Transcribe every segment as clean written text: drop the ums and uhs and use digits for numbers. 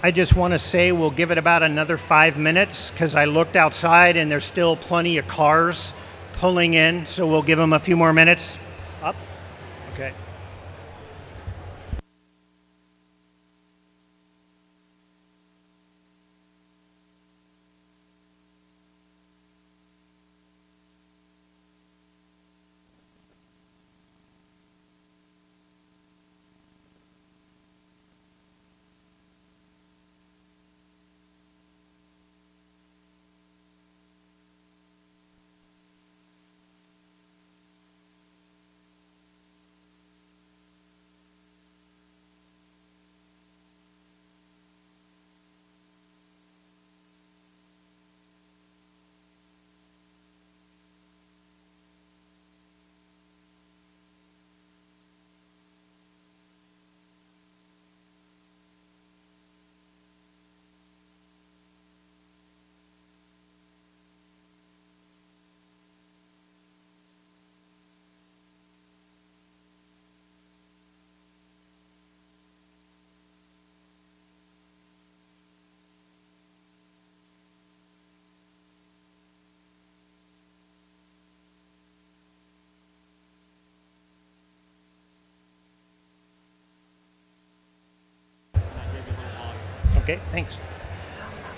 I just want to say we'll give it about another 5 minutes because I looked outside and there's still plenty of cars pulling in, so we'll give them a few more minutes. Up? Okay. Okay, thanks.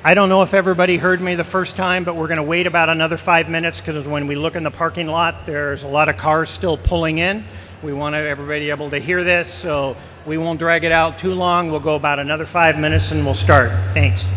I don't know if everybody heard me the first time, but we're going to wait about another 5 minutes because when we look in the parking lot, there's a lot of cars still pulling in. We want everybody able to hear this, so we won't drag it out too long. We'll go about another 5 minutes and we'll start. Thanks.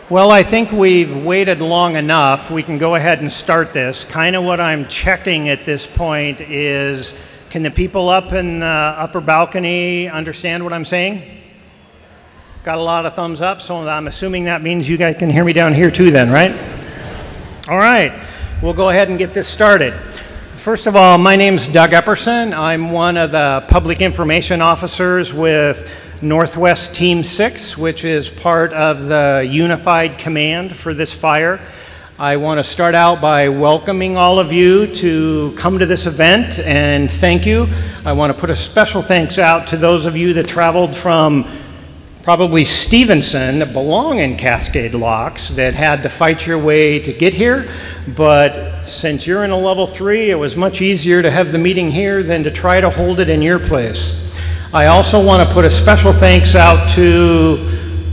Well, I think we've waited long enough. We can go ahead and start this. Kind of what I'm checking at this point is, can the people up in the upper balcony understand what I'm saying? Got a lot of thumbs up, so I'm assuming that means you guys can hear me down here too then, right? All right, we'll go ahead and get this started. First of all, my name's Doug Epperson. I'm one of the public information officers with Northwest Team 6, which is part of the unified command for this fire. I want to start out by welcoming all of you to come to this event and thank you. I want to put a special thanks out to those of you that traveled from probably Stevenson, that belong in Cascade Locks, that had to fight your way to get here. But since you're in a level 3, it was much easier to have the meeting here than to try to hold it in your place. I also want to put a special thanks out to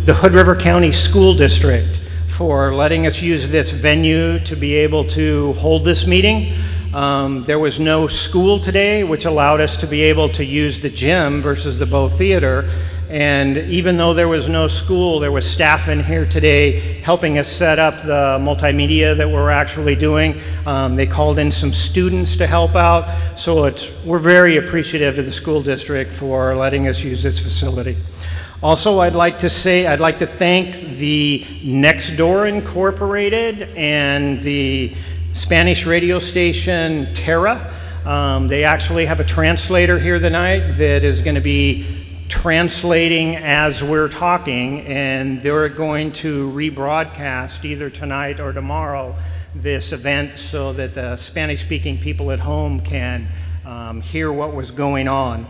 the Hood River County School District for letting us use this venue to be able to hold this meeting. There was no school today, which allowed us to be able to use the gym versus the Bow Theater. And even though there was no school, there was staff in here today helping us set up the multimedia that we're actually doing. They called in some students to help out. So we're very appreciative of the school district for letting us use this facility. Also, I'd like to thank the Next Door Incorporated and the Spanish radio station Terra. They actually have a translator here tonight that is going to be translating as we're talking, and they're going to rebroadcast either tonight or tomorrow this event so that the Spanish-speaking people at home can hear what was going on.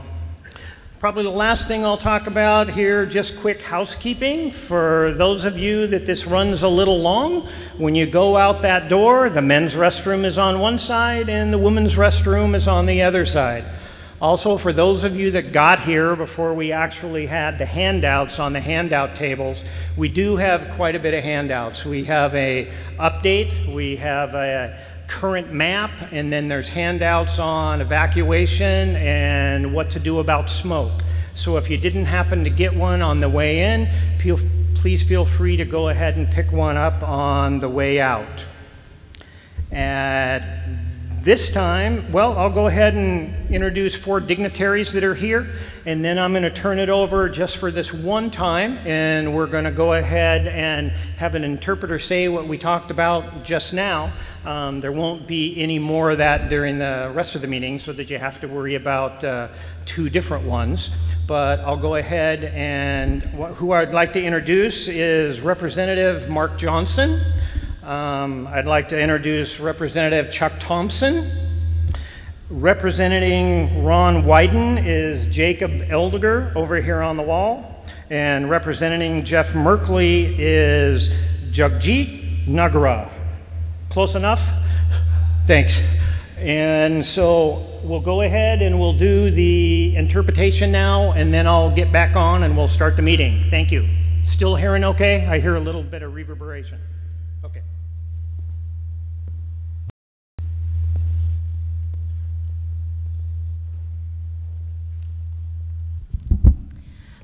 Probably the last thing I'll talk about here, just quick housekeeping. For those of you that this runs a little long, when you go out that door, the men's restroom is on one side and the women's restroom is on the other side. Also, for those of you that got here before we actually had the handouts on the handout tables, we do have quite a bit of handouts. We have a update, we have a current map, and then there's handouts on evacuation and what to do about smoke. So if you didn't happen to get one on the way in, please feel free to go ahead and pick one up on the way out. At this time, well, I'll go ahead and introduce 4 dignitaries that are here, and then I'm going to turn it over just for this one time, and we're going to go ahead and have an interpreter say what we talked about just now. There won't be any more of that during the rest of the meeting so that you have to worry about 2 different ones. But I'll go ahead and who I'd like to introduce is Representative Mark Johnson. I'd like to introduce Representative Chuck Thompson. Representing Ron Wyden is Jacob Eldiger over here on the wall. And representing Jeff Merkley is Jagjit Nagara. Close enough? Thanks. And so we'll go ahead and we'll do the interpretation now, and then I'll get back on and we'll start the meeting. Thank you. Still hearing okay? I hear a little bit of reverberation. Okay.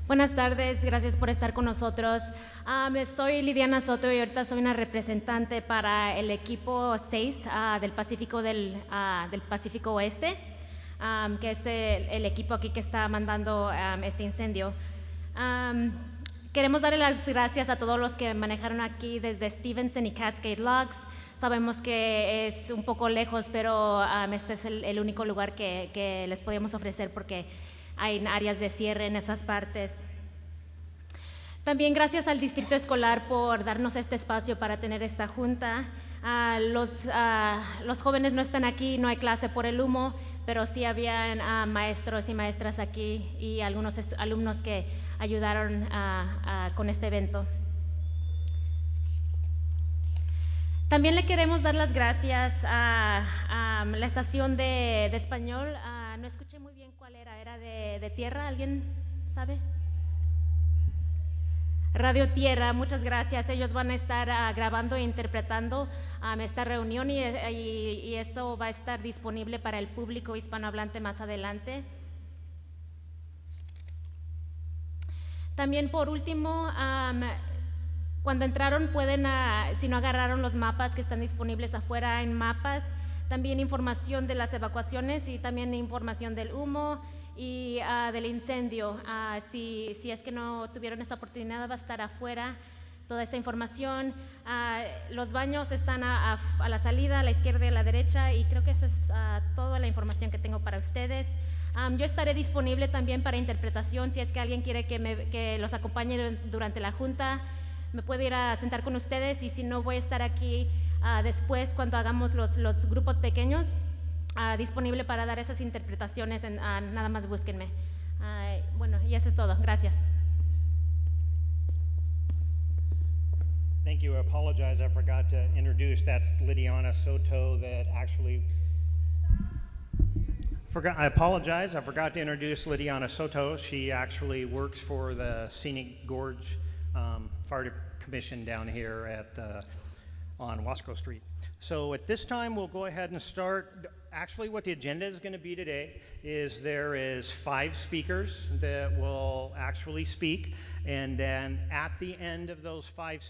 Buenas tardes, gracias por estar con nosotros. Soy Lidiana Soto y ahorita soy una representante para el equipo 6 del Pacífico Oeste, que es el equipo aquí que está mandando este incendio. Queremos darle las gracias a todos los que manejaron aquí desde Stevenson y Cascade Locks. Sabemos que es un poco lejos, pero este es el único lugar que les podemos ofrecer porque hay áreas de cierre en esas partes. También gracias al Distrito Escolar por darnos este espacio para tener esta junta. Los jóvenes no están aquí, no hay clase por el humo, pero sí habían maestros y maestras aquí y algunos alumnos que ayudaron con este evento. También le queremos dar las gracias a la estación de español. No escuché muy bien cuál era de tierra, ¿alguien sabe? Radio Tierra, muchas gracias. Ellos van a estar grabando e interpretando esta reunión y eso va a estar disponible para el público hispanohablante más adelante. También por último, Cuando entraron pueden, si no agarraron los mapas que están disponibles afuera en mapas, también información de las evacuaciones y también información del humo y del incendio. Si es que no tuvieron esa oportunidad, va a estar afuera toda esa información. Los baños están a la salida, a la izquierda y a la derecha, y creo que eso es toda la información que tengo para ustedes. Yo estaré disponible también para interpretación, si es que alguien quiere que los acompañe durante la junta, me puedo ir a sentar con ustedes, y si no, voy a estar aquí después cuando hagamos los grupos pequeños, disponible para dar esas interpretaciones. Nada más búsquenme. Bueno, y eso es todo. Gracias. Thank you. I apologize. I forgot to introduce. That's Lidiana Soto that actually... I apologize. I forgot to introduce Lidiana Soto. She actually works for the Scenic Gorge Fire Commission down here on Wasco Street. So at this time, we'll go ahead and start. Actually, what the agenda is going to be today is there is 5 speakers that will actually speak, and then at the end of those 5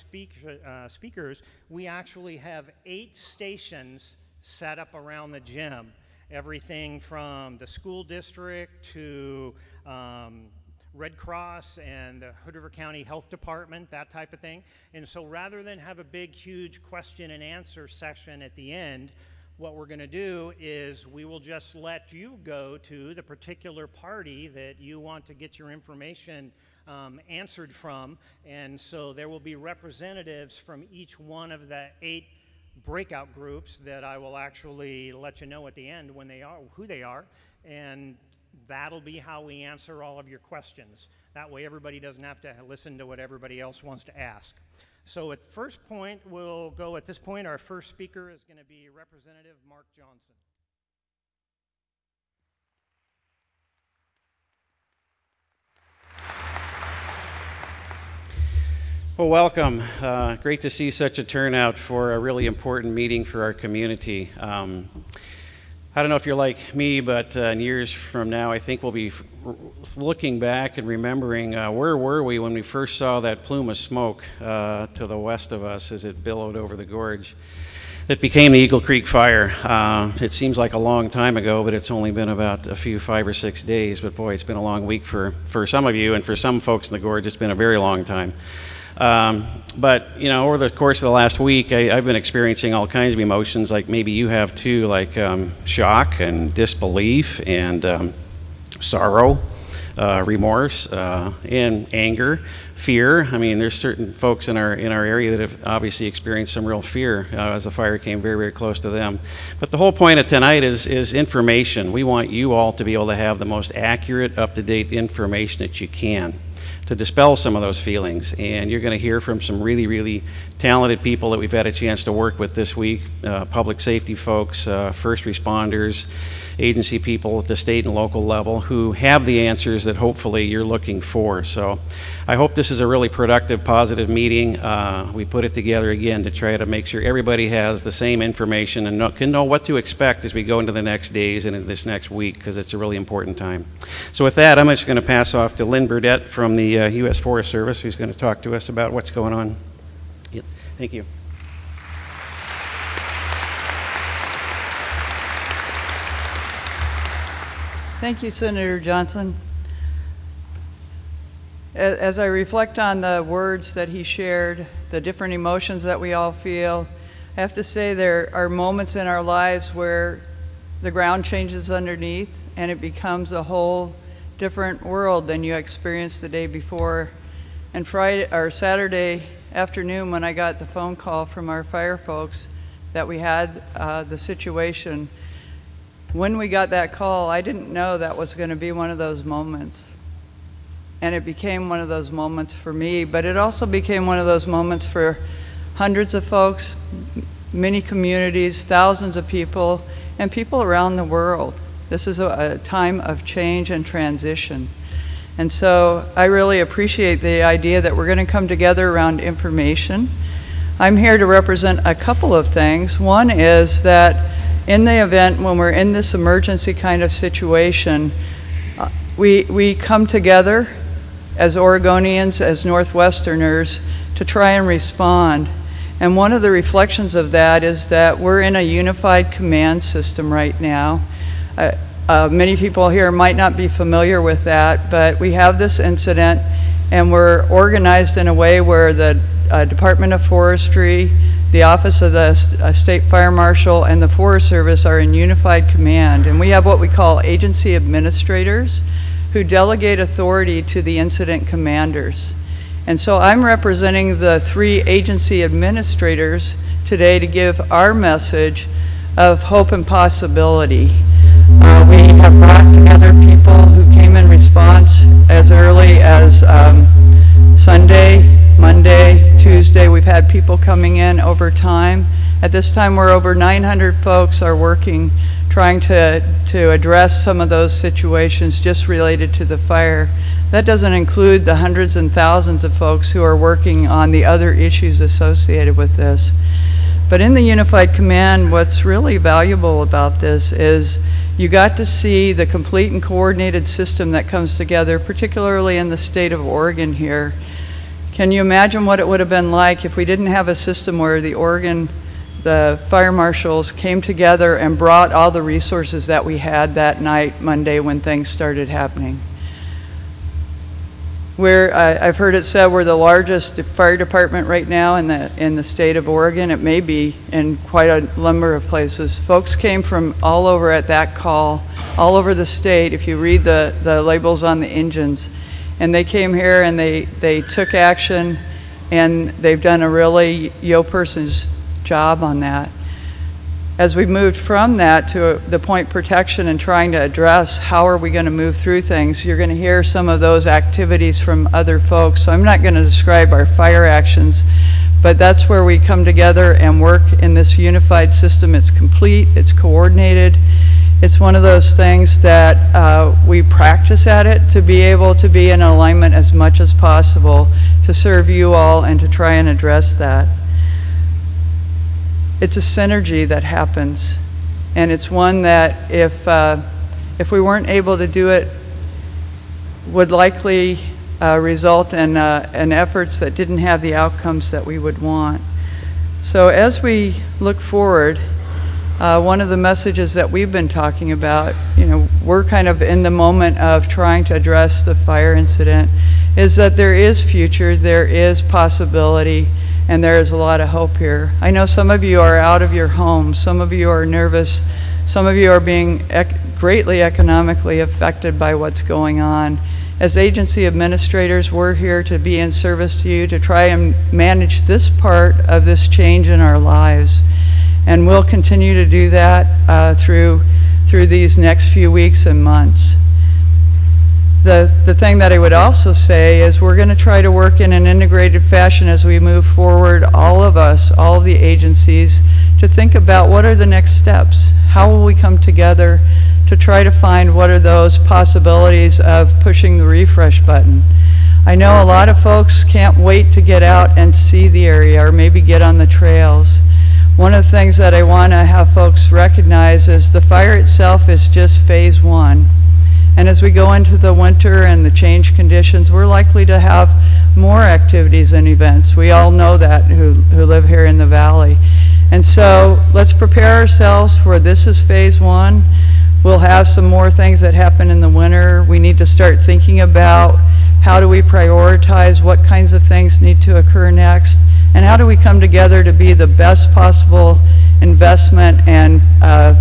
speakers, we actually have 8 stations set up around the gym. Everything from the school district to Red Cross and the Hood River County Health Department, that type of thing. And so rather than have a big, huge question and answer session at the end, what we're going to do is we will just let you go to the particular party that you want to get your information answered from. And so there will be representatives from each one of the 8 breakout groups that I will actually let you know at the end when they are, who they are, and that'll be how we answer all of your questions. That way everybody doesn't have to listen to what everybody else wants to ask. So at first point, we'll go at this point, our first speaker is going to be Representative Mark Johnson. Well, welcome. Great to see such a turnout for a really important meeting for our community. I don't know if you're like me, but in years from now, I think we'll be looking back and remembering where were we when we first saw that plume of smoke to the west of us as it billowed over the gorge that became the Eagle Creek Fire. It seems like a long time ago, but it's only been about a few 5 or 6 days. But boy, it's been a long week for some of you, and for some folks in the gorge, it's been a very long time. But, you know, over the course of the last week, I've been experiencing all kinds of emotions, like maybe you have too, like shock and disbelief and sorrow, remorse, and anger, fear. I mean, there's certain folks in our area that have obviously experienced some real fear as the fire came very, very close to them. But the whole point of tonight is information. We want you all to be able to have the most accurate, up-to-date information that you can to dispel some of those feelings. And you're going to hear from some really, really talented people that we've had a chance to work with this week, public safety folks, first responders, agency people at the state and local level who have the answers that hopefully you're looking for. So I hope this is a really productive, positive meeting. We put it together again to try to make sure everybody has the same information and can know what to expect as we go into the next days and into this next week, because it's a really important time. So with that, I'm just going to pass off to Lynn Burdett from the U.S. Forest Service, who's going to talk to us about what's going on. Yep. Thank you. Thank you, Senator Johnson. As I reflect on the words that he shared, the different emotions that we all feel, I have to say there are moments in our lives where the ground changes underneath and it becomes a whole different world than you experienced the day before. And Friday or Saturday afternoon, when I got the phone call from our fire folks that we had the situation, when we got that call, I didn't know that was going to be one of those moments. And it became one of those moments for me, but it also became one of those moments for hundreds of folks, many communities, thousands of people, and people around the world. This is a time of change and transition. And so I really appreciate the idea that we're going to come together around information. I'm here to represent a couple of things. One is that in the event when we're in this emergency kind of situation, we come together as Oregonians, as Northwesterners, to try and respond. And one of the reflections of that is that we're in a unified command system right now. Many people here might not be familiar with that, but we have this incident and we're organized in a way where the Department of Forestry, the Office of the State Fire Marshal, and the Forest Service are in unified command. And we have what we call agency administrators who delegate authority to the incident commanders. And so I'm representing the 3 agency administrators today to give our message of hope and possibility. We have brought together people who came in response as early as Sunday, Monday, Tuesday. We've had people coming in over time. At this time, we're over 900 folks are working, trying to address some of those situations just related to the fire. That doesn't include the hundreds and thousands of folks who are working on the other issues associated with this. But in the Unified Command, what's really valuable about this is you got to see the complete and coordinated system that comes together, particularly in the state of Oregon here. Can you imagine what it would have been like if we didn't have a system where the fire marshals came together and brought all the resources that we had that night, Monday, when things started happening? I've heard it said we're the largest fire department right now in the state of Oregon. It may be in quite a number of places. Folks came from all over at that call, all over the state, if you read the labels on the engines. And they came here and they took action, and they've done a really person's job on that. As we moved from that to the point protection and trying to address how are we going to move through things, you're going to hear some of those activities from other folks. So I'm not going to describe our fire actions, but that's where we come together and work in this unified system. It's complete, it's coordinated. It's one of those things that we practice at it to be able to be in alignment as much as possible to serve you all and to try and address that. It's a synergy that happens, and it's one that if we weren't able to do it, would likely result in efforts that didn't have the outcomes that we would want. So as we look forward, one of the messages that we've been talking about, we're kind of in the moment of trying to address the fire incident, is that there is future, there is possibility, and there is a lot of hope here. I know some of you are out of your homes, some of you are nervous, some of you are being greatly economically affected by what's going on. As agency administrators, we're here to be in service to you, to try and manage this part of this change in our lives. And we'll continue to do that through these next few weeks and months. The thing that I would also say is we're going to try to work in an integrated fashion as we move forward, all of us, all of the agencies, to think about what are the next steps. How will we come together to try to find what are those possibilities of pushing the refresh button. I know a lot of folks can't wait to get out and see the area or maybe get on the trails. One of the things that I want to have folks recognize is the fire itself is just phase 1. And as we go into the winter and the change conditions, we're likely to have more activities and events. We all know that who live here in the valley. And so let's prepare ourselves for this is phase 1. We'll have some more things that happen in the winter. We need to start thinking about how do we prioritize, what kinds of things need to occur next, and how do we come together to be the best possible investment and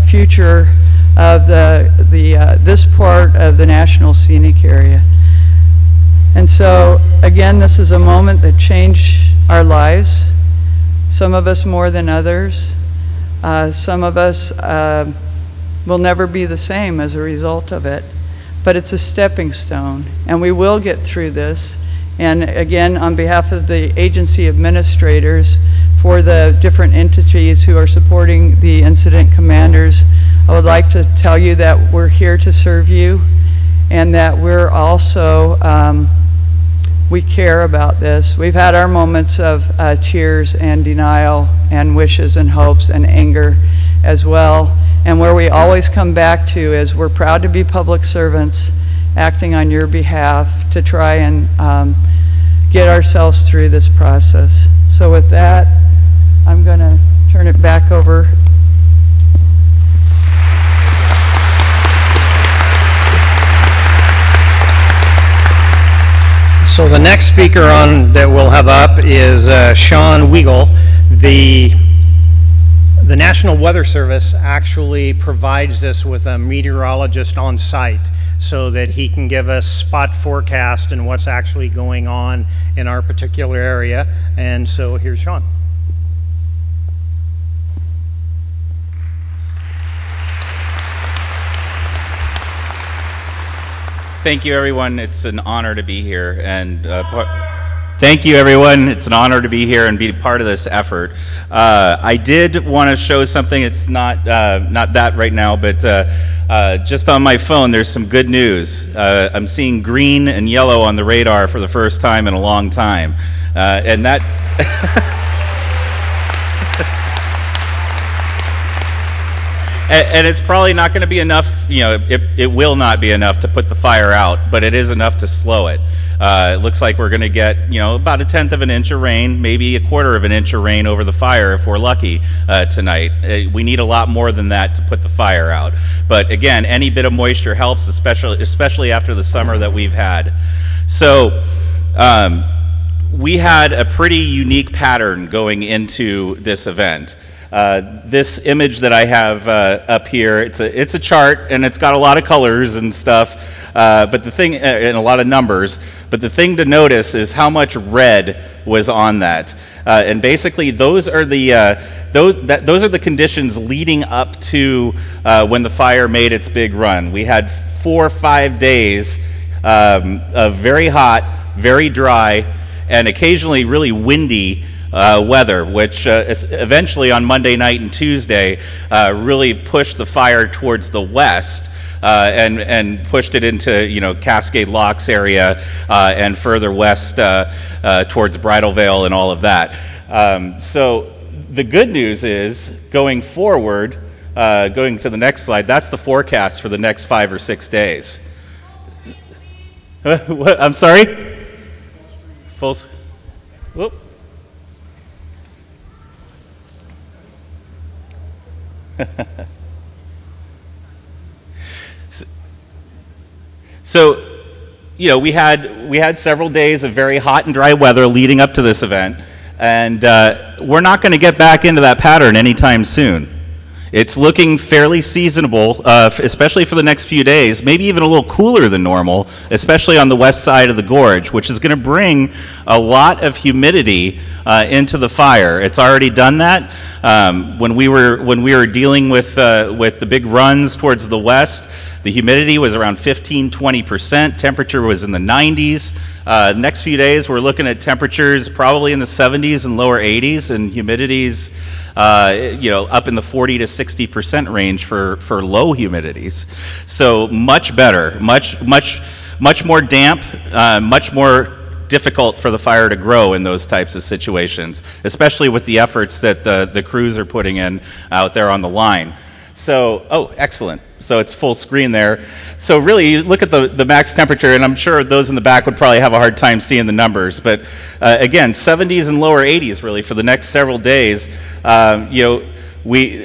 future of this part of the National Scenic Area. And so, again, this is a moment that changed our lives, some of us more than others. Some of us will never be the same as a result of it, but it's a stepping stone, and we will get through this. And again, on behalf of the agency administrators for the different entities who are supporting the incident commanders, I would like to tell you that we're here to serve you, and that we're also, we care about this. We've had our moments of tears and denial and wishes and hopes and anger as well. And where we always come back to is we're proud to be public servants, acting on your behalf to try and get ourselves through this process. So with that, I'm going to turn it back over. So the next speaker on that we'll have up is Sean Weigel. The National Weather Service actually provides us with a meteorologist on site so that he can give us spot forecast and what's actually going on in our particular area. And so here's Sean. Thank you, everyone. It's an honor to be here, and thank you, everyone. It's an honor to be here and be part of this effort. I did want to show something. It's not that right now, but just on my phone, there's some good news. I'm seeing green and yellow on the radar for the first time in a long time, and that. And it's probably not going to be enough, you know, it will not be enough to put the fire out, but it is enough to slow it. It looks like we're going to get, you know, about 1/10 of an inch of rain, maybe 1/4 of an inch of rain over the fire if we're lucky tonight. We need a lot more than that to put the fire out. But again, any bit of moisture helps, especially after the summer that we've had. So we had a pretty unique pattern going into this event. This image that I have up here, it's a chart, and it's got a lot of colors and stuff, but the thing, and a lot of numbers, but the thing to notice is how much red was on that. And basically those are the conditions leading up to when the fire made its big run. We had 4 or 5 days of very hot, very dry, and occasionally really windy weather, which eventually on Monday night and Tuesday really pushed the fire towards the west and pushed it into, you know, Cascade Locks area and further west towards Bridal Veil and all of that. So the good news is, going forward, going to the next slide, that's the forecast for the next 5 or 6 days. What? I'm sorry? Whoop. So, you know, we had several days of very hot and dry weather leading up to this event, and we're not going to get back into that pattern anytime soon. It's looking fairly seasonable, especially for the next few days, maybe even a little cooler than normal, especially on the west side of the gorge, which is going to bring a lot of humidity into the fire. It's already done that. When we were dealing with the big runs towards the west, the humidity was around 15–20%. Temperature was in the 90s. Next few days, we're looking at temperatures probably in the 70s and lower 80s, and humidities, you know, up in the 40 to 60% range for low humidities. So much better, much more damp, much more difficult for the fire to grow in those types of situations, especially with the efforts that the crews are putting in out there on the line. So, oh, excellent. So it's full screen there. So really, you look at the max temperature, and I'm sure those in the back would probably have a hard time seeing the numbers, but again, 70s and lower 80s really for the next several days. You know,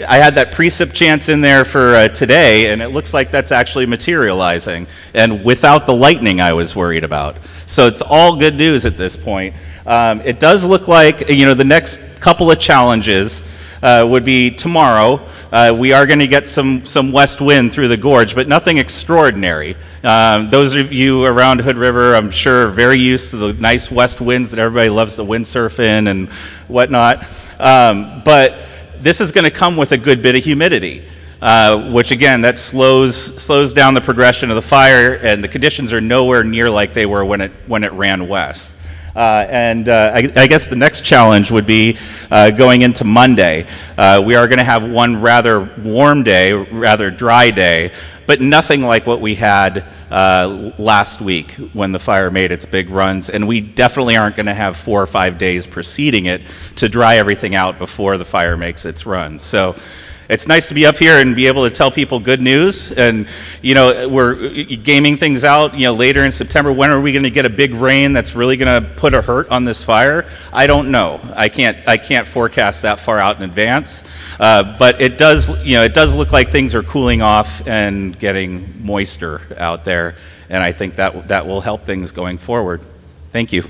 I had that precip chance in there for today, and it looks like that's actually materializing, and without the lightning I was worried about. So it's all good news at this point. It does look like, you know, the next couple of challenges would be tomorrow. We are going to get some west wind through the gorge, but nothing extraordinary. Those of you around Hood River, I'm sure, are very used to the nice west winds that everybody loves to windsurf in and whatnot. But this is going to come with a good bit of humidity, which again, that slows down the progression of the fire, and the conditions are nowhere near like they were when it ran west. I guess the next challenge would be going into Monday. We are going to have one rather warm day, rather dry day, but nothing like what we had last week when the fire made its big runs, and we definitely aren't going to have 4 or 5 days preceding it to dry everything out before the fire makes its run. So it's nice to be up here and be able to tell people good news. And, you know, we're gaming things out, you know, later in September. When are we going to get a big rain that's really going to put a hurt on this fire? I don't know. I can't forecast that far out in advance. But it does, you know, it does look like things are cooling off and getting moister out there. And I think that will help things going forward. Thank you.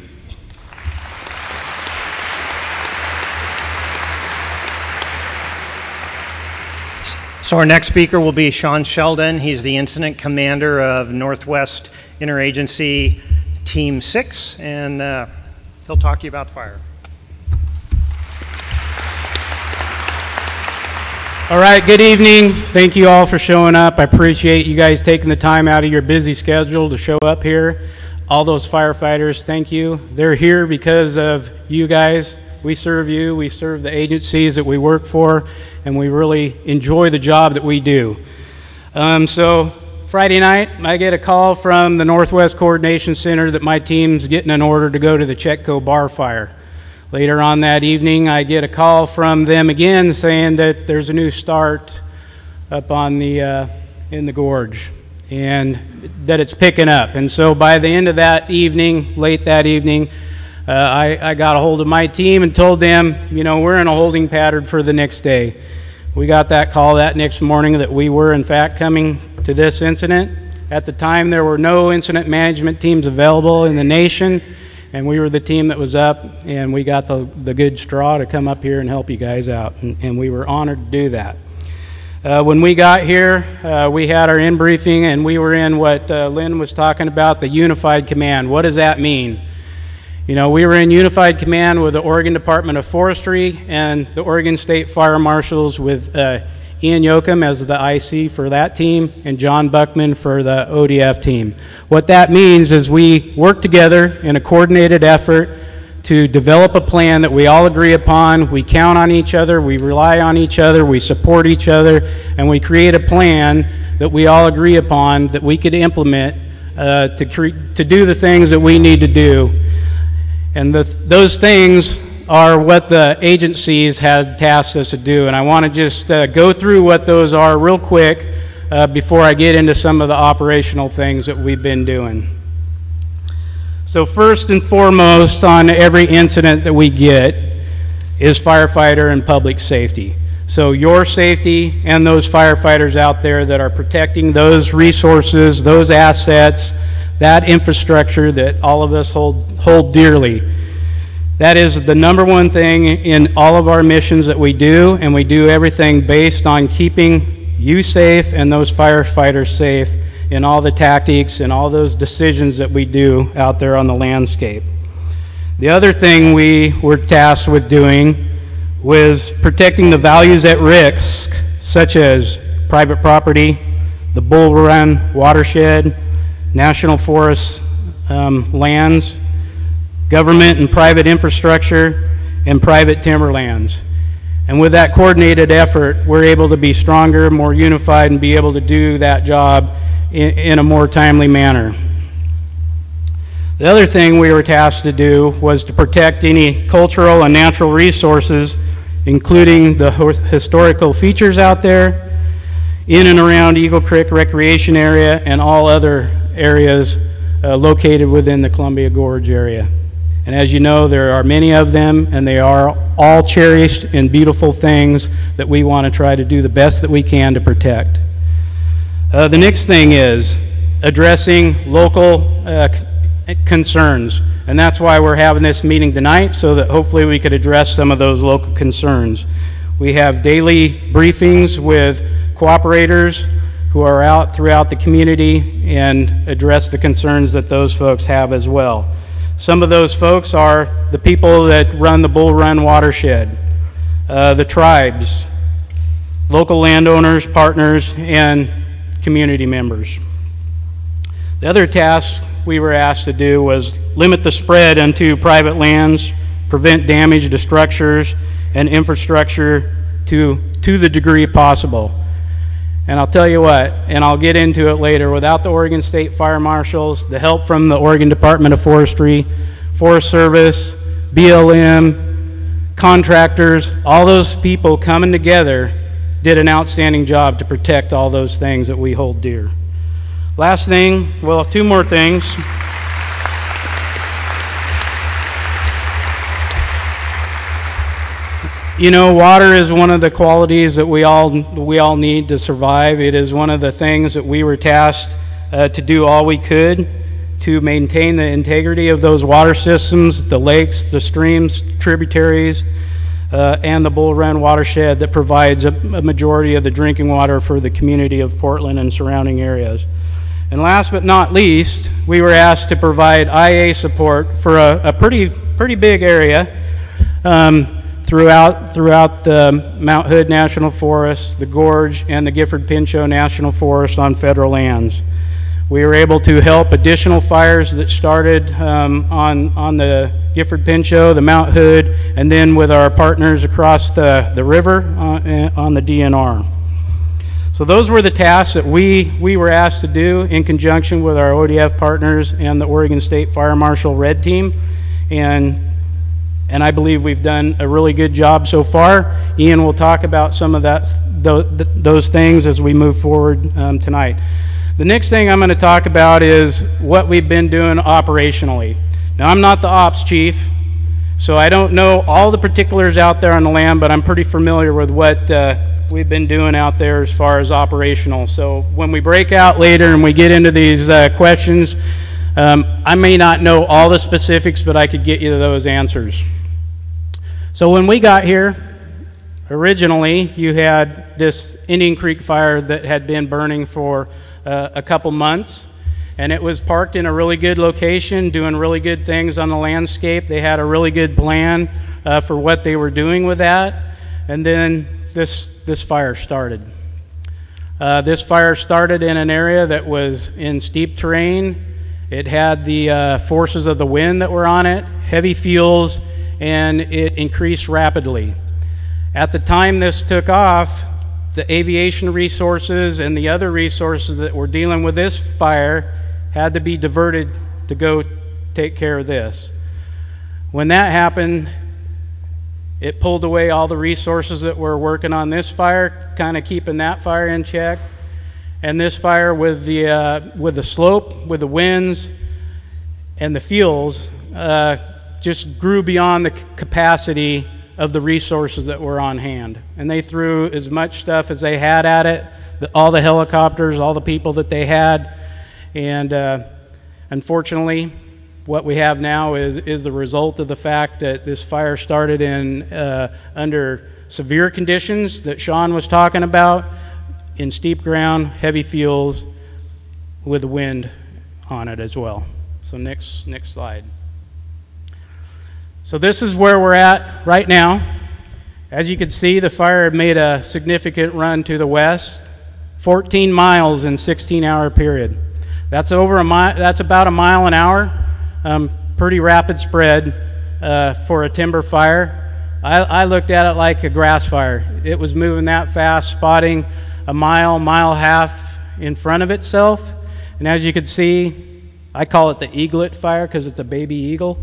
So our next speaker will be Sean Sheldon. He's the incident commander of Northwest Interagency Team 6, and he'll talk to you about fire. All right, good evening. Thank you all for showing up. I appreciate you guys taking the time out of your busy schedule to show up here. All those firefighters, thank you. They're here because of you guys. We serve you, we serve the agencies that we work for, and we really enjoy the job that we do. So Friday night, I get a call from the Northwest Coordination Center that my team's getting an order to go to the Chetco bar fire. Later on that evening, I get a call from them again saying that there's a new start up on the in the gorge, and that it's picking up. And so by the end of that evening, late that evening, I got a hold of my team and told them, you know, we're in a holding pattern for the next day. We got that call that next morning that we were in fact coming to this incident. At the time, there were no incident management teams available in the nation, and we were the team that was up, and we got the good straw to come up here and help you guys out, and we were honored to do that. When we got here, we had our in-briefing, and we were in what Lynn was talking about, the unified command. What does that mean? You know, we were in unified command with the Oregon Department of Forestry and the Oregon State Fire Marshals, with Ian Yoakum as the IC for that team and John Buckman for the ODF team. What that means is we work together in a coordinated effort to develop a plan that we all agree upon. We count on each other, we rely on each other, we support each other, and we create a plan that we all agree upon that we could implement to do the things that we need to do. And those things are what the agencies had tasked us to do. And I want to just go through what those are real quick before I get into some of the operational things that we've been doing. So first and foremost on every incident that we get is firefighter and public safety. So your safety and those firefighters out there that are protecting those resources, those assets, that infrastructure that all of us hold dearly. That is the number one thing in all of our missions that we do, and we do everything based on keeping you safe and those firefighters safe in all the tactics and all those decisions that we do out there on the landscape. The other thing we were tasked with doing was protecting the values at risk, such as private property, the Bull Run watershed, national forest lands, government and private infrastructure, and private timberlands. And with that coordinated effort, we're able to be stronger, more unified, and be able to do that job in a more timely manner. The other thing we were tasked to do was to protect any cultural and natural resources, including the historical features out there, in and around Eagle Creek Recreation Area, and all other areas located within the Columbia Gorge area. And as you know, there are many of them, and they are all cherished and beautiful things that we want to try to do the best that we can to protect. The next thing is addressing local concerns, and that's why we're having this meeting tonight, so that hopefully we could address some of those local concerns. We have daily briefings with cooperators who are out throughout the community and address the concerns that those folks have as well. Some of those folks are the people that run the Bull Run watershed, the tribes, local landowners, partners, and community members. The other task we were asked to do was limit the spread onto private lands, prevent damage to structures and infrastructure to the degree possible. And I'll tell you what, and I'll get into it later, without the Oregon State Fire Marshals, the help from the Oregon Department of Forestry, Forest Service, BLM, contractors, all those people coming together did an outstanding job to protect all those things that we hold dear. Last thing, well, two more things. You know, water is one of the qualities that we all need to survive. It is one of the things that we were tasked to do all we could to maintain the integrity of those water systems, the lakes, the streams, tributaries, and the Bull Run watershed that provides a majority of the drinking water for the community of Portland and surrounding areas. And last but not least, we were asked to provide IA support for a pretty big area throughout the Mount Hood National Forest, the Gorge, and the Gifford-Pinchot National Forest on federal lands. We were able to help additional fires that started on the Gifford-Pinchot, the Mount Hood, and then with our partners across the river on the DNR. So those were the tasks that we were asked to do in conjunction with our ODF partners and the Oregon State Fire Marshal Red Team. And I believe we've done a really good job so far. Ian will talk about some of those things as we move forward tonight. The next thing I'm going to talk about is what we've been doing operationally. Now, I'm not the ops chief, so I don't know all the particulars out there on the land, but I'm pretty familiar with what we've been doing out there as far as operational. So when we break out later and we get into these questions, I may not know all the specifics, but I could get you those answers. So when we got here, originally you had this Indian Creek fire that had been burning for a couple months, and it was parked in a really good location, doing really good things on the landscape. They had a really good plan for what they were doing with that, and then this fire started. This fire started in an area that was in steep terrain. It had the forces of the wind that were on it, heavy fuels, and it increased rapidly. At the time this took off, the aviation resources and the other resources that were dealing with this fire had to be diverted to go take care of this. When that happened, it pulled away all the resources that were working on this fire, kind of keeping that fire in check. And this fire with the slope, with the winds, and the fuels, just grew beyond the capacity of the resources that were on hand. And they threw as much stuff as they had at it, all the helicopters, all the people that they had. And unfortunately, what we have now is the result of the fact that this fire started under severe conditions that Sean was talking about, in steep ground, heavy fuels, with the wind on it as well. So next slide. So this is where we're at right now. As you can see, the fire had made a significant run to the west, 14 miles in a 16-hour period. That's over a mile. That's about a mile an hour. Pretty rapid spread for a timber fire. I looked at it like a grass fire. It was moving that fast, spotting a mile and a half in front of itself. And as you can see, I call it the eaglet fire because it's a baby eagle.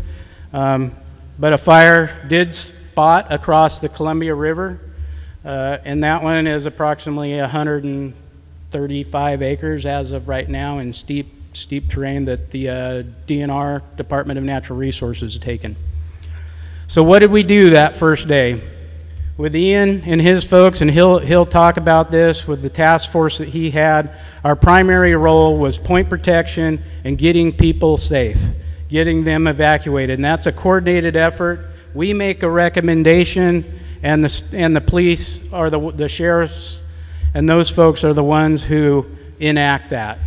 But a fire did spot across the Columbia River, and that one is approximately 135 acres as of right now in steep terrain that the DNR, Department of Natural Resources, has taken. So what did we do that first day? With Ian and his folks, and he'll talk about this with the task force that he had, our primary role was point protection and getting people safe, getting them evacuated. And that's a coordinated effort. We make a recommendation, and the police, or the sheriffs, and those folks are the ones who enact that.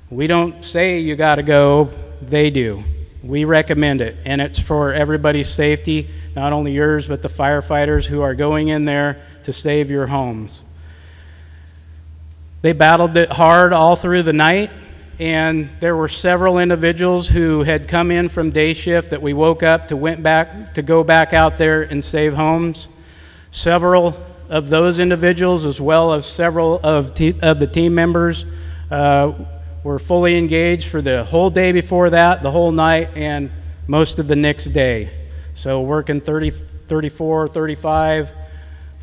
We don't say you got to go, they do. We recommend it, and it's for everybody's safety, not only yours, but the firefighters who are going in there to save your homes. They battled it hard all through the night, and there were several individuals who had come in from day shift that we woke up to go back out there and save homes. Several of those individuals, as well as several of the team members, were fully engaged for the whole day before that, the whole night, and most of the next day. So working 30, 34, 35,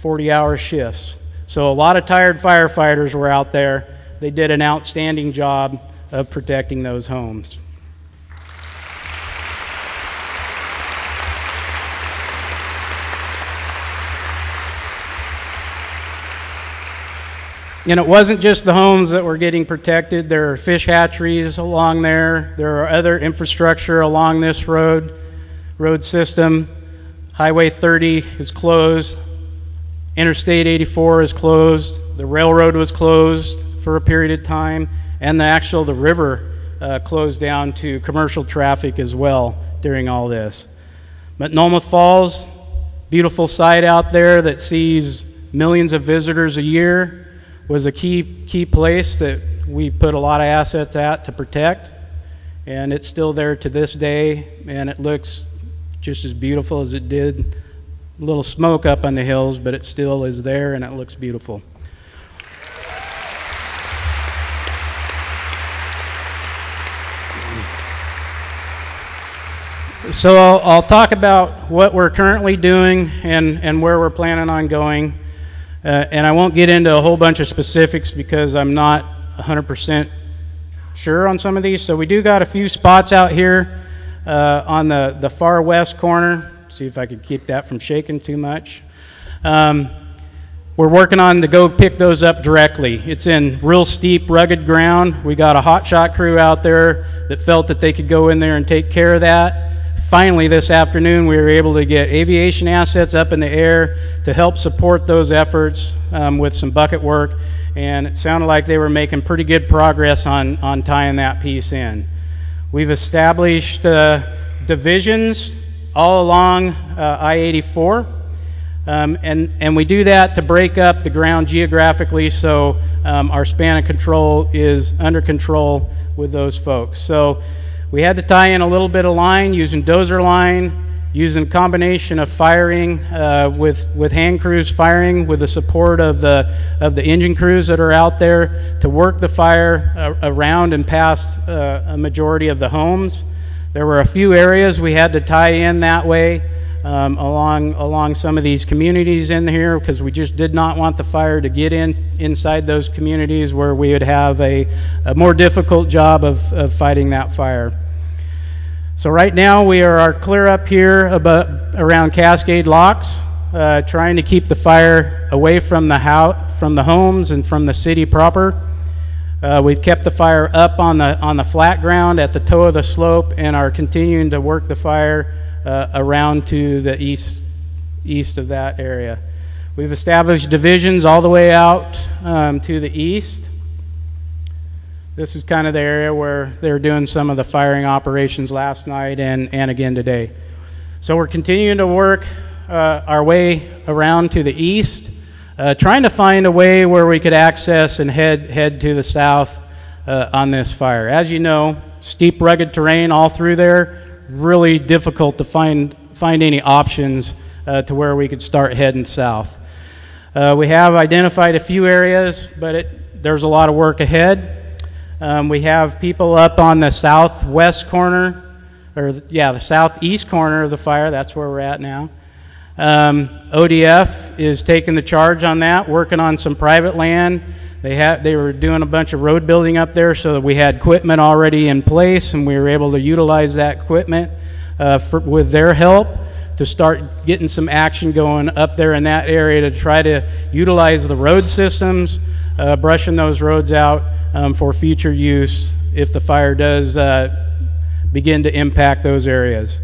40-hour shifts. So a lot of tired firefighters were out there. They did an outstanding job of protecting those homes. And it wasn't just the homes that were getting protected. There are fish hatcheries along there. There are other infrastructure along this road system. Highway 30 is closed. Interstate 84 is closed. The railroad was closed for a period of time. And the river closed down to commercial traffic as well during all this. But Nolma Falls, beautiful site out there that sees millions of visitors a year, was a key place that we put a lot of assets at to protect, and it's still there to this day, and it looks just as beautiful as it did. A little smoke up on the hills, but it still is there, and it looks beautiful. So I'll talk about what we're currently doing and where we're planning on going. And I won't get into a whole bunch of specifics because I'm not 100% sure on some of these. So we do got a few spots out here on the far west corner. See if I could keep that from shaking too much. We're working on to go pick those up directly. It's in real steep, rugged ground. We got a hotshot crew out there that felt that they could go in there and take care of that. Finally, this afternoon, we were able to get aviation assets up in the air to help support those efforts with some bucket work, and it sounded like they were making pretty good progress on tying that piece in. We've established divisions all along I-84, and we do that to break up the ground geographically so our span of control is under control with those folks. So we had to tie in a little bit of line using dozer line, using a combination of firing with hand crews firing with the support of the engine crews that are out there to work the fire around and past a majority of the homes. There were a few areas we had to tie in that way along some of these communities in here because we just did not want the fire to get inside those communities where we would have a more difficult job of fighting that fire. So right now we are clear up here around Cascade Locks, trying to keep the fire away from the homes and from the city proper. We've kept the fire up on the flat ground at the toe of the slope and are continuing to work the fire around to the east of that area. We've established divisions all the way out to the east. This is kind of the area where they're doing some of the firing operations last night and again today. So we're continuing to work our way around to the east, trying to find a way where we could access and head to the south on this fire. As you know, steep, rugged terrain all through there, really difficult to find any options to where we could start heading south. We have identified a few areas, but there's a lot of work ahead. We have people up on the southwest corner, the southeast corner of the fire. That's where we're at now. ODF is taking the charge on that, working on some private land. They were doing a bunch of road building up there, so that we had equipment already in place, and we were able to utilize that equipment with their help to start getting some action going up there in that area to try to utilize the road systems, brushing those roads out for future use if the fire does begin to impact those areas.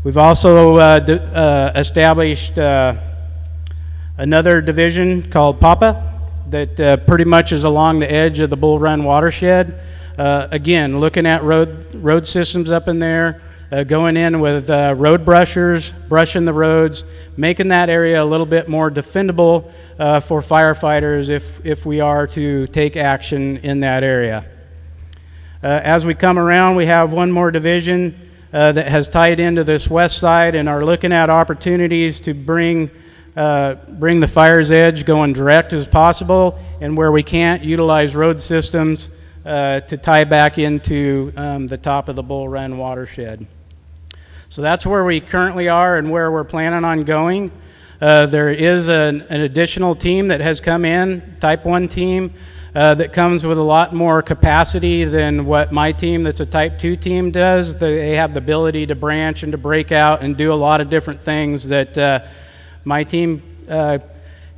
We've also established another division called PAPA that pretty much is along the edge of the Bull Run watershed. Again, looking at road systems up in there, going in with road brushers, brushing the roads, making that area a little bit more defendable for firefighters if we are to take action in that area. As we come around, we have one more division that has tied into this west side and are looking at opportunities to bring the fire's edge going direct as possible, and where we can't, utilize road systems to tie back into the top of the Bull Run watershed. So that's where we currently are and where we're planning on going. There is an additional team that has come in, Type 1 team, that comes with a lot more capacity than what my team that's a Type 2 team does. They have the ability to branch and to break out and do a lot of different things that my team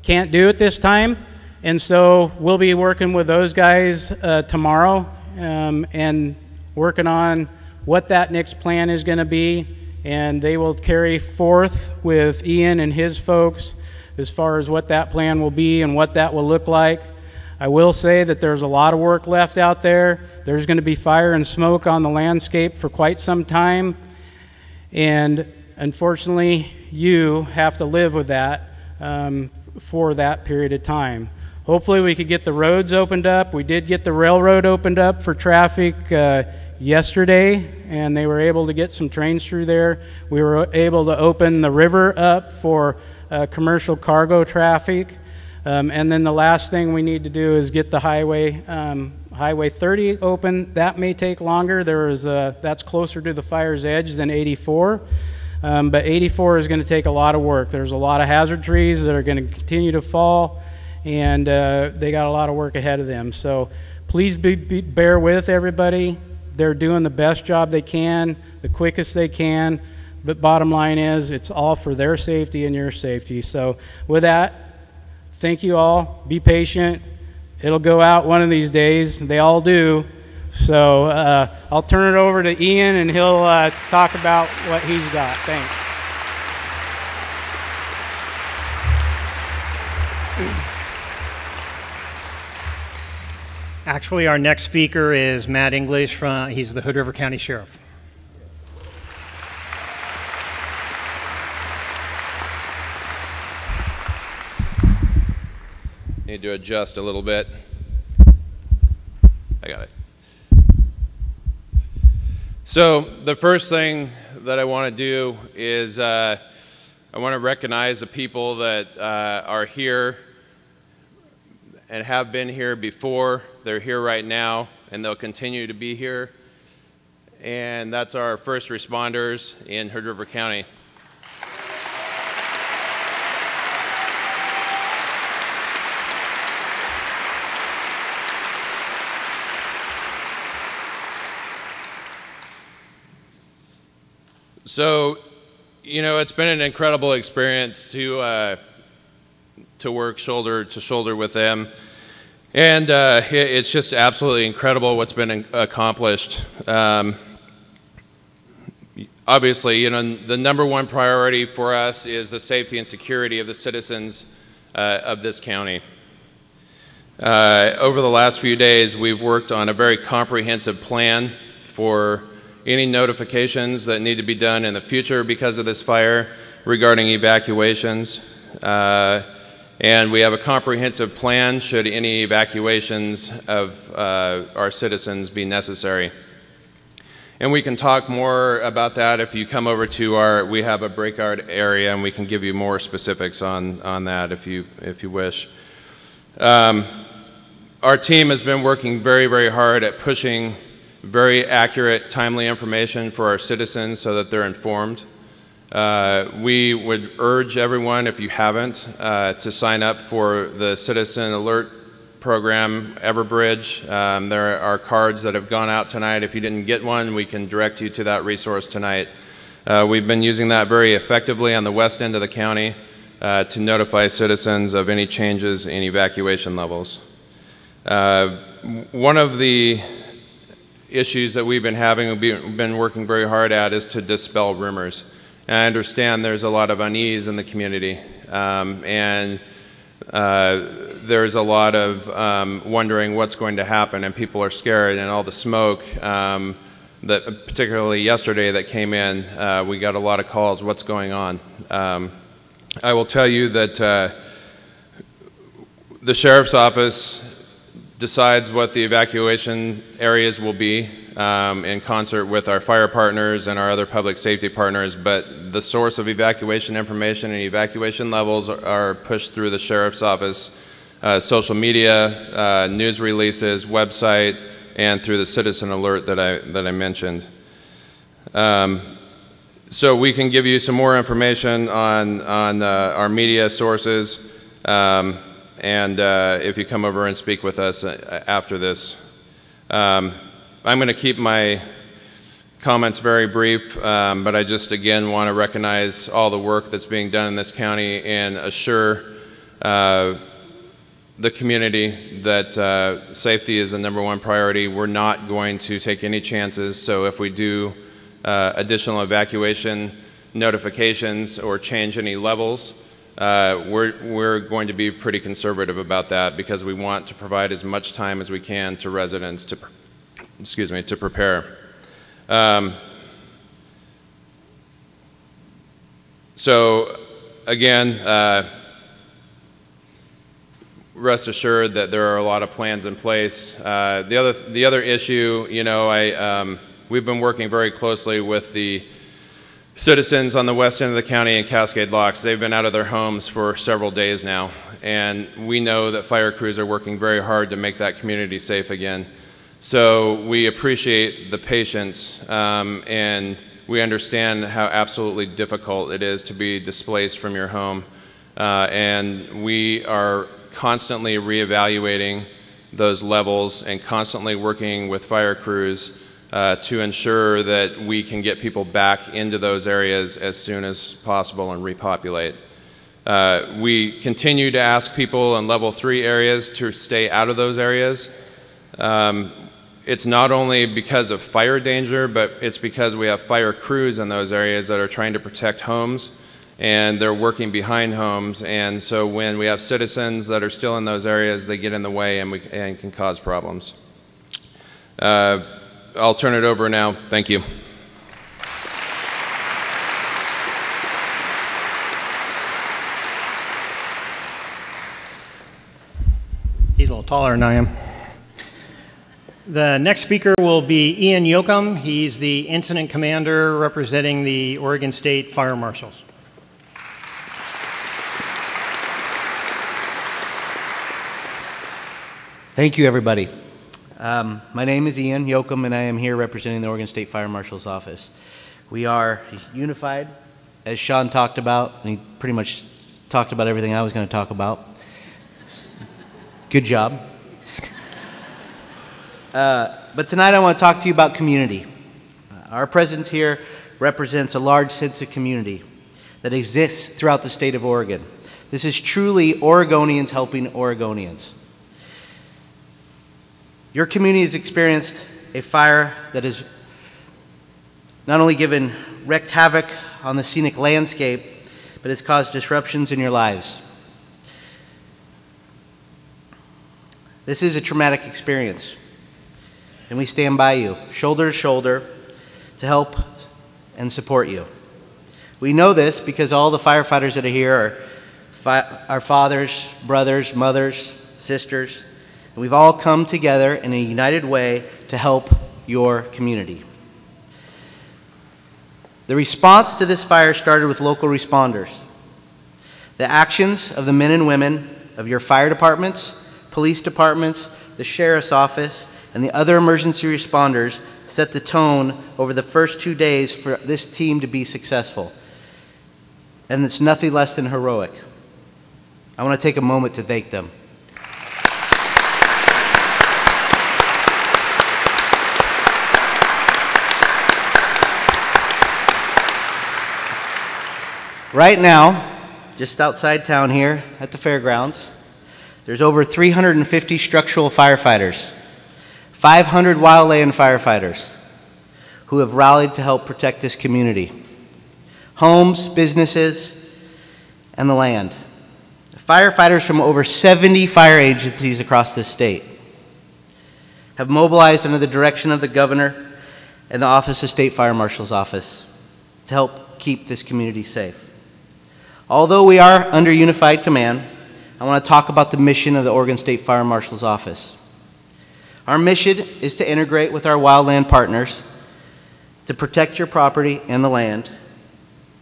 can't do at this time. And so we'll be working with those guys tomorrow and working on what that next plan is going to be. And they will carry forth with Ian and his folks as far as what that plan will be and what that will look like. I will say that there's a lot of work left out there. There's going to be fire and smoke on the landscape for quite some time. And unfortunately, you have to live with that for that period of time. Hopefully we could get the roads opened up. We did get the railroad opened up for traffic yesterday, and they were able to get some trains through there. We were able to open the river up for commercial cargo traffic. And then the last thing we need to do is get the highway 30 open. That may take longer. That's closer to the fire's edge than 84. But 84 is going to take a lot of work. There's a lot of hazard trees that are going to continue to fall, and they got a lot of work ahead of them. So please bear with everybody. They're doing the best job they can, the quickest they can, but bottom line is it's all for their safety and your safety. So with that, thank you all. Be patient. It'll go out one of these days. They all do. So I'll turn it over to Ian, and he'll talk about what he's got. Thanks. Actually, our next speaker is Matt English. He's the Hood River County Sheriff. Need to adjust a little bit. I got it. So the first thing that I want to do is I want to recognize the people that are here and have been here before. They're here right now, and they'll continue to be here. And that's our first responders in Hood River County. So, you know, it's been an incredible experience to work shoulder to shoulder with them. And it's just absolutely incredible what's been accomplished. Obviously, you know, the #1 priority for us is the safety and security of the citizens of this county. Over the last few days, we've worked on a very comprehensive plan for any notifications that need to be done in the future because of this fire regarding evacuations. And we have a comprehensive plan should any evacuations of our citizens be necessary. And we can talk more about that if you come over to we have a breakout area, and we can give you more specifics on that if you wish. Our team has been working very, very hard at pushing very accurate, timely information for our citizens so that they're informed. We would urge everyone, if you haven't, to sign up for the Citizen Alert Program, Everbridge. There are cards that have gone out tonight. If you didn't get one, we can direct you to that resource tonight. We've been using that very effectively on the west end of the county to notify citizens of any changes in evacuation levels. One of the issues that we've been having, we've been working very hard at, is to dispel rumors. And I understand there's a lot of unease in the community, and there's a lot of wondering what's going to happen, and people are scared, and all the smoke that particularly yesterday that came in, we got a lot of calls, what's going on? I will tell you that the Sheriff's Office decides what the evacuation areas will be in concert with our fire partners and our other public safety partners, but the source of evacuation information and evacuation levels are pushed through the Sheriff's Office, social media, news releases, website, and through the Citizen Alert that I mentioned. so we can give you some more information on our media sources, and if you come over and speak with us after this. I'm going to keep my comments very brief, but I just again want to recognize all the work that's being done in this county and assure the community that safety is the #1 priority. We're not going to take any chances, so if we do additional evacuation notifications or change any levels, we're going to be pretty conservative about that because we want to provide as much time as we can to residents to, to prepare. So again, rest assured that there are a lot of plans in place. The other issue, you know, we've been working very closely with the citizens on the west end of the county in Cascade Locks. They've been out of their homes for several days now, and we know that fire crews are working very hard to make that community safe again. So we appreciate the patience, and we understand how absolutely difficult it is to be displaced from your home, and we are constantly reevaluating those levels and constantly working with fire crews to ensure that we can get people back into those areas as soon as possible and repopulate. We continue to ask people in level 3 areas to stay out of those areas. It's not only because of fire danger, but it's because we have fire crews in those areas that are trying to protect homes, and they're working behind homes, and so when we have citizens that are still in those areas, they get in the way and can cause problems. I'll turn it over now. Thank you. He's a little taller than I am. The next speaker will be Ian Yoakum. He's the incident commander representing the Oregon State Fire Marshals. Thank you, everybody. My name is Ian Yoakum, and I am here representing the Oregon State Fire Marshal's Office. We are unified, as Sean talked about, and he pretty much talked about everything I was going to talk about. Good job. But tonight I want to talk to you about community. Our presence here represents a large sense of community that exists throughout the state of Oregon. This is truly Oregonians helping Oregonians. Your community has experienced a fire that has not only wreaked havoc on the scenic landscape, but has caused disruptions in your lives. This is a traumatic experience, and we stand by you, shoulder to shoulder, to help and support you. We know this because all the firefighters that are here are fathers, brothers, mothers, sisters, and we've all come together in a united way to help your community. The response to this fire started with local responders. The actions of the men and women of your fire departments, police departments, the sheriff's office, and the other emergency responders set the tone over the first 2 days for this team to be successful. And it's nothing less than heroic. I want to take a moment to thank them. Right now, just outside town here at the fairgrounds, there's over 350 structural firefighters, 500 wildland firefighters who have rallied to help protect this community. Homes, businesses, and the land. Firefighters from over 70 fire agencies across this state have mobilized under the direction of the governor and the Office of State Fire Marshal's Office to help keep this community safe. Although we are under unified command, I want to talk about the mission of the Oregon State Fire Marshal's Office. Our mission is to integrate with our wildland partners to protect your property and the land,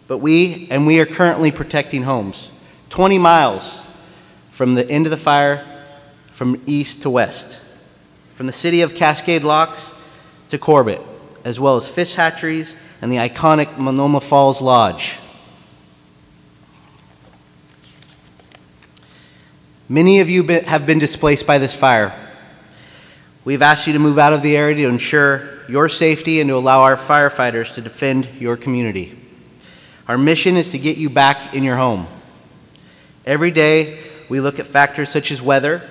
but we are currently protecting homes 20 miles from the end of the fire, from east to west, from the city of Cascade Locks to Corbett, as well as fish hatcheries and the iconic Monoma Falls Lodge. Many of you have been displaced by this fire. We've asked you to move out of the area to ensure your safety and to allow our firefighters to defend your community. Our mission is to get you back in your home. Every day, we look at factors such as weather,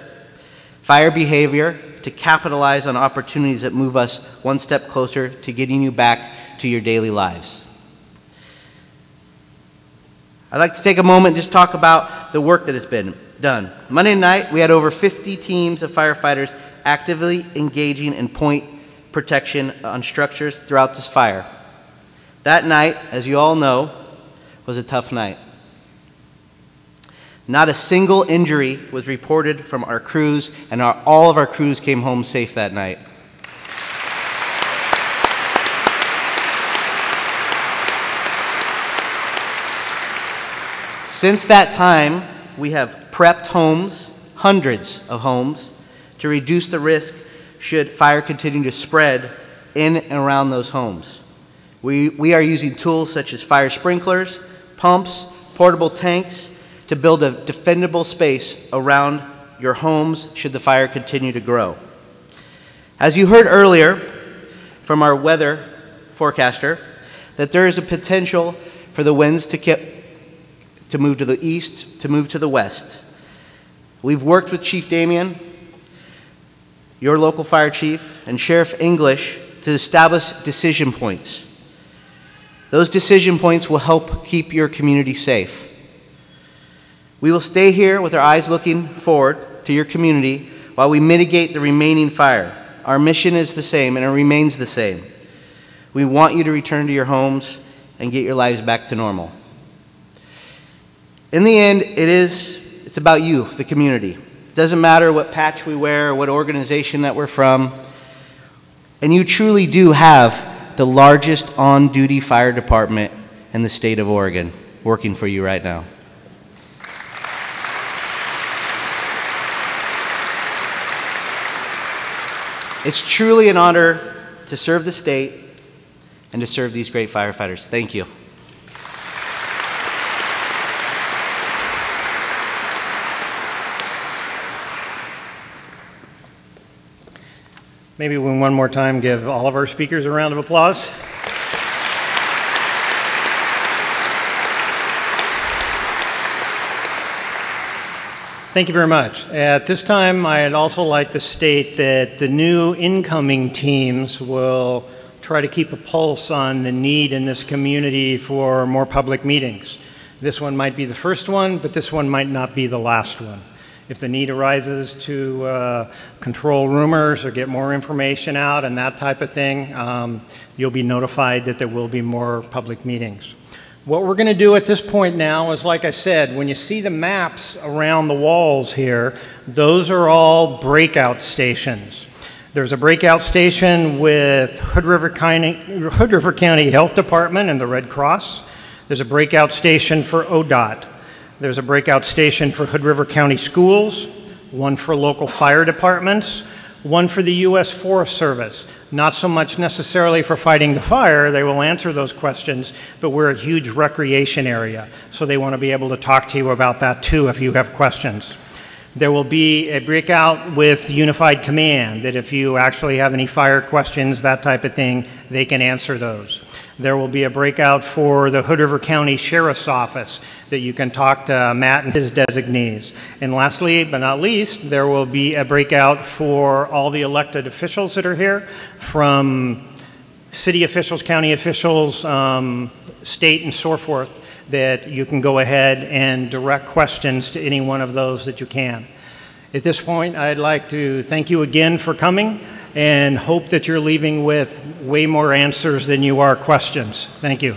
fire behavior, to capitalize on opportunities that move us one step closer to getting you back to your daily lives. I'd like to take a moment and just talk about the work that has been done. Monday night, we had over 50 teams of firefighters actively engaging in point protection on structures throughout this fire. That night, as you all know, was a tough night. Not a single injury was reported from our crews, and all of our crews came home safe that night. Since that time, we have prepped homes, hundreds of homes, to reduce the risk should fire continue to spread in and around those homes. We are using tools such as fire sprinklers, pumps, portable tanks to build a defendable space around your homes should the fire continue to grow. As you heard earlier from our weather forecaster, that there is a potential for the winds to move to the east, to move to the west. We've worked with Chief Damien, your local fire chief, and Sheriff English to establish decision points. Those decision points will help keep your community safe. We will stay here with our eyes looking forward to your community while we mitigate the remaining fire. Our mission is the same and it remains the same. We want you to return to your homes and get your lives back to normal. In the end, it's about you, the community. It doesn't matter what patch we wear or what organization that we're from. And you truly do have the largest on-duty fire department in the state of Oregon working for you right now. It's truly an honor to serve the state and to serve these great firefighters. Thank you. Maybe one more time give all of our speakers a round of applause. Thank you very much. At this time, I'd also like to state that the new incoming teams will try to keep a pulse on the need in this community for more public meetings. This one might be the first one, but this one might not be the last one. If the need arises to control rumors or get more information out and that type of thing, you'll be notified that there will be more public meetings. What we're going to do at this point now is, like I said, when you see the maps around the walls here, those are all breakout stations. There's a breakout station with Hood River County Health Department and the Red Cross. There's a breakout station for ODOT. There's a breakout station for Hood River County Schools, one for local fire departments, one for the U.S. Forest Service. Not so much necessarily for fighting the fire, they will answer those questions, but we're a huge recreation area, so they want to be able to talk to you about that too if you have questions. There will be a breakout with Unified Command, that if you actually have any fire questions, that type of thing, they can answer those. There will be a breakout for the Hood River County Sheriff's Office that you can talk to Matt and his designees. And lastly, but not least, there will be a breakout for all the elected officials that are here, from city officials, county officials, state and so forth, that you can go ahead and direct questions to any one of those that you can. At this point, I'd like to thank you again for coming and hope that you're leaving with way more answers than you are questions. Thank you.